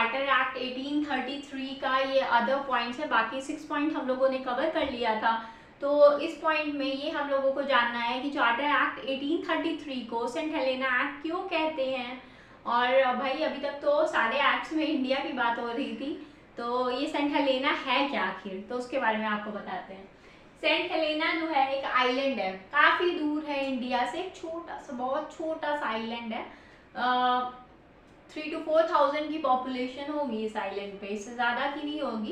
Charter act 1833 का ये other points है, बाकी 6 पॉइंट हम लोगों ने कवर कर लिया था। तो इस पॉइंट में ये हम लोगों को जानना है कि चार्टर एक्ट 1833 को सेंट हेलेना एक्ट क्यों कहते हैं। और भाई अभी तक तो सारे एक्ट्स में इंडिया की बात हो रही थी, तो ये सेंट हेलेना है क्या आखिर, तो उसके बारे में आपको बताते हैं। सेंट हेलेना जो है एक आइलैंड है, काफ़ी दूर है इंडिया से, एक छोटा सा, बहुत छोटा सा आइलैंड है। 3 to 4,000 की पॉपुलेशन होगी इस आइलैंड पे, इससे ज़्यादा की नहीं होगी।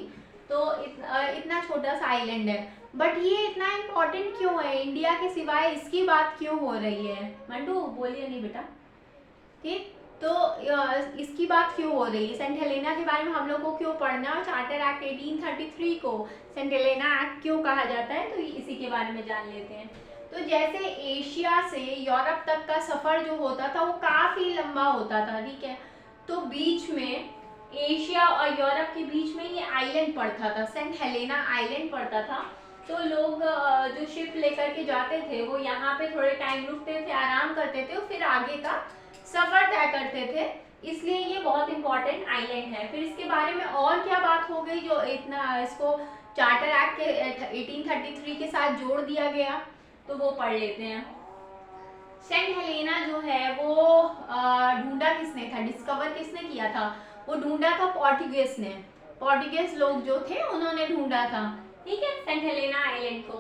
तो इतना छोटा सा आइलैंड है, बट ये इतना इम्पोर्टेंट क्यों है, इंडिया के सिवाय इसकी बात क्यों हो रही है। मंटू बोलिए नहीं बेटा, ठीक। तो इसकी बात क्यों हो रही है, सेंट हेलेना के बारे में हम लोग को क्यों पढ़ना है, और चार्टर एक्ट 1833 को सेंट हेलेना एक्ट क्यों कहा जाता है, तो इसी के बारे में जान लेते हैं। तो जैसे एशिया से यूरोप तक का सफ़र जो होता था वो काफ़ी लंबा होता था, ठीक है। तो बीच में एशिया और यूरोप के बीच में ये आइलैंड पड़ता था, सेंट हेलेना आइलैंड पड़ता था। तो लोग जो शिप लेकर के जाते थे वो यहाँ पे थोड़े टाइम रुकते थे, आराम करते थे, और फिर आगे का सफ़र तय करते थे, इसलिए ये बहुत इंपॉर्टेंट आइलैंड है। फिर इसके बारे में और क्या बात हो गई जो इतना इसको चार्टर एक्ट के 1833 के साथ जोड़ दिया गया, तो वो पढ़ लेते हैं। सेंट हेलेना जो है वो ढूंढा किसने था, डिस्कवर किसने किया था, वो ढूंढा था पोर्टुगीज ने। पोर्टुगीज लोग जो थे उन्होंने ढूंढा था, ठीक है, सेंट हेलेना आइलैंड को।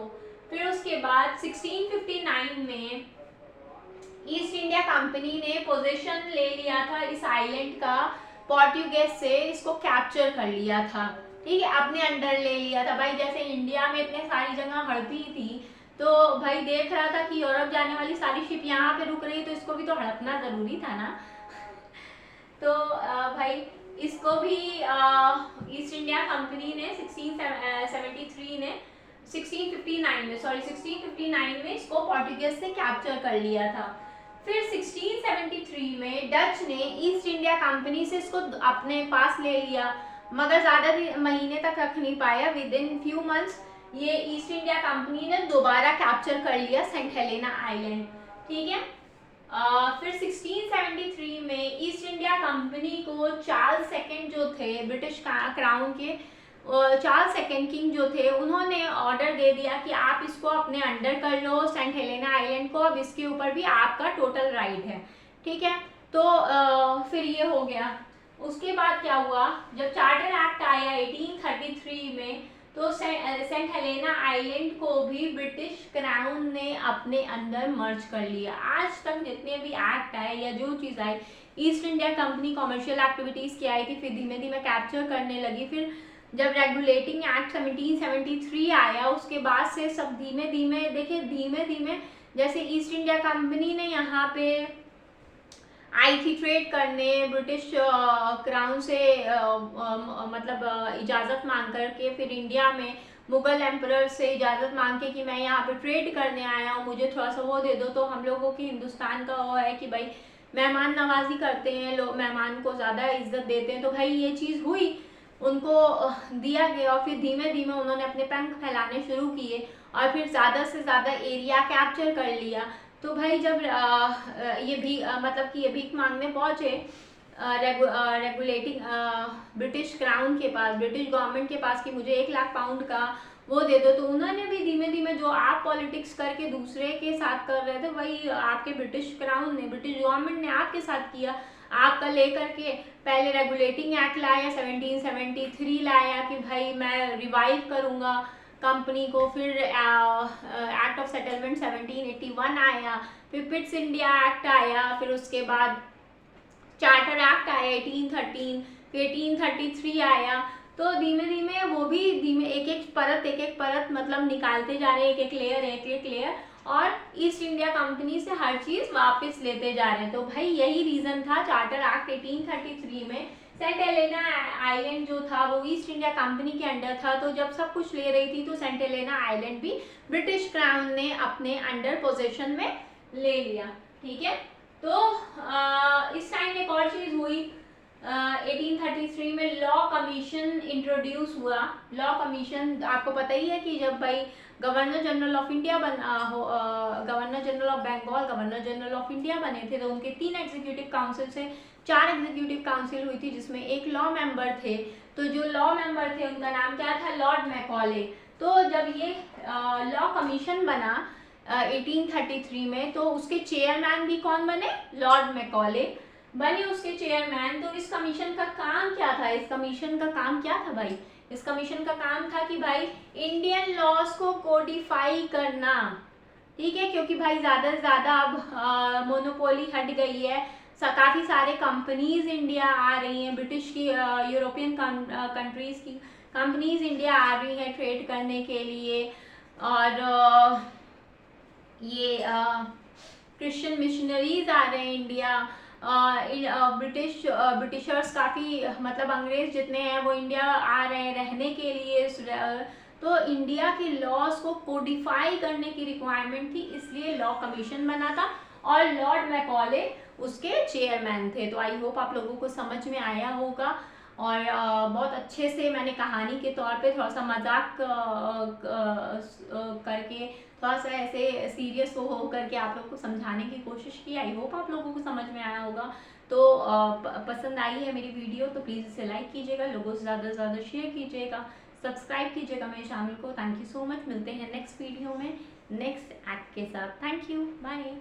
फिर उसके बाद 1659 में ईस्ट इंडिया कंपनी ने पोजीशन ले लिया था इस आइलैंड का, पोर्टुगीज से इसको कैप्चर कर लिया था, ठीक है, अपने अंडर ले लिया था। भाई जैसे इंडिया में इतने सारी जगह हड़पी थी, तो भाई देख रहा था कि यूरोप जाने वाली सारी शिप यहाँ पे रुक रही, तो इसको भी तो हड़पना जरूरी था ना। तो भाई इसको भी ईस्ट इंडिया कंपनी ने 1659 में इसको पोर्टुगीज से कैप्चर कर लिया था। फिर 1673 में डच ने ईस्ट इंडिया कंपनी से इसको अपने पास ले लिया, मगर ज़्यादा महीने तक रख नहीं पाया। विद इन फ्यू मंथ्स ये ईस्ट इंडिया कंपनी ने दोबारा कैप्चर कर लिया सेंट हेलेना आइलैंड, ठीक है। फिर 1673 में ईस्ट इंडिया कंपनी को चार्ल्स सेकंड जो थे ब्रिटिश क्राउन के, चार्ल्स सेकंड किंग जो थे, उन्होंने ऑर्डर दे दिया कि आप इसको अपने अंडर कर लो सेंट हेलेना आइलैंड को, अब इसके ऊपर भी आपका टोटल राइट है, ठीक है। तो फिर ये हो गया। उसके बाद क्या हुआ, जब चार्टर एक्ट आया 1833 में, तो सेंट हेलेना आइलैंड को भी ब्रिटिश क्राउन ने अपने अंदर मर्ज कर लिया। आज तक जितने भी एक्ट आए या जो चीज़ आई, East India Company commercial activities की आई थी, फिर धीमे धीमे कैप्चर करने लगी। फिर जब रेगुलेटिंग एक्ट 1773 आया, उसके बाद से सब धीमे धीमे, देखिए धीमे धीमे, जैसे ईस्ट इंडिया कंपनी ने यहाँ पे आई थी ट्रेड करने ब्रिटिश क्राउन से, मतलब इजाज़त मांग करके, फिर इंडिया में मुगल एम्परर से इजाज़त मांग के कि मैं यहाँ पे ट्रेड करने आया हूँ, मुझे थोड़ा सा वो दे दो। तो हम लोगों की हिंदुस्तान का वो है कि भाई मेहमान नवाजी करते हैं लोग, मेहमान को ज़्यादा इज्जत देते हैं, तो भाई ये चीज़ हुई, उनको दिया गया, और फिर धीमे धीमे उन्होंने अपने पंख फैलाने शुरू किए, और फिर ज़्यादा से ज़्यादा एरिया कैप्चर कर लिया। तो भाई जब ये भी मतलब कि ये भीख मांगने पहुँचे रेगुलेटिंग ब्रिटिश क्राउन के पास, ब्रिटिश गवर्नमेंट के पास, कि मुझे 1 लाख पाउंड का वो दे दो, तो उन्होंने भी धीमे धीमे, जो आप पॉलिटिक्स करके दूसरे के साथ कर रहे थे, वही आपके ब्रिटिश क्राउन ने, ब्रिटिश गवर्नमेंट ने आपके साथ किया। आपका लेकर के पहले रेगुलेटिंग एक्ट लाया, 1773 लाया कि भाई मैं रिवाइव करूँगा कंपनी को। फिर एक्ट ऑफ सेटलमेंट 1781 आया, फिर पिट्स इंडिया एक्ट आया, फिर उसके बाद चार्टर एक्ट आया 1813, फिर 1833 आया। तो धीमे धीमे वो भी धीमे एक एक परत मतलब निकालते जा रहे हैं, एक एक लेयर, और ईस्ट इंडिया कंपनी से हर चीज़ वापस लेते जा रहे हैं। तो भाई यही रीज़न था चार्टर एक्ट 1833 में। सेंट हेलेना आइलैंड जो था वो ईस्ट इंडिया कंपनी के अंडर था, तो जब सब कुछ ले रही थी, तो सेंट हेलेना आइलैंड भी ब्रिटिश क्राउन ने अपने अंडर पोजीशन में ले लिया, ठीक है। तो इस टाइम एक और चीज़ हुई, 1833 में लॉ कमीशन इंट्रोड्यूस हुआ। लॉ कमीशन आपको पता ही है कि जब भाई governor general of India governor general of Bengal, governor general of India बने थे, तो उनके 3 एग्जीक्यूटिव काउंसिल से 4 एग्जीक्यूटिव काउंसिल हुई थी, जिसमें एक लॉ मेंबर थे। तो जो लॉ मेंबर थे उनका नाम क्या था? Lord Macaulay. तो जब ये लॉ कमीशन बना 1833 में, तो उसके चेयरमैन भी कौन बने? लॉर्ड मैकॉले बने उसके चेयरमैन। तो इस कमीशन का काम क्या था? इस कमीशन का काम क्या था भाई? इस कमीशन का काम था कि भाई इंडियन लॉज को कोडिफाई करना, ठीक है, क्योंकि भाई ज़्यादा से ज़्यादा अब मोनोपोली हट गई है, काफ़ी सारे कंपनीज इंडिया आ रही हैं, ब्रिटिश की यूरोपियन कंट्रीज़ की कंपनीज इंडिया आ रही हैं ट्रेड करने के लिए, और ये क्रिश्चियन मिशनरीज आ रहे हैं इंडिया। ब्रिटिशर्स काफ़ी, मतलब अंग्रेज जितने हैं वो इंडिया आ रहे हैं रहने के लिए। तो इंडिया के लॉज को कोडिफाई करने की रिक्वायरमेंट थी, इसलिए लॉ कमीशन बना था और लॉर्ड मैकॉले उसके चेयरमैन थे। तो आई होप आप लोगों को समझ में आया होगा, और बहुत अच्छे से मैंने कहानी के तौर पे थोड़ा सा मजाक करके, थोड़ा सा ऐसे सीरियस हो करके आप लोग को समझाने की कोशिश की। आई होप आप लोगों को समझ में आया होगा। तो पसंद आई है मेरी वीडियो तो प्लीज़ इसे लाइक कीजिएगा, लोगों से ज़्यादा से ज़्यादा शेयर कीजिएगा, सब्सक्राइब कीजिएगा मेरे चैनल को। Thank you so much. मिलते हैं नेक्स्ट वीडियो में नेक्स्ट एक्ट के साथ। Thank you, bye.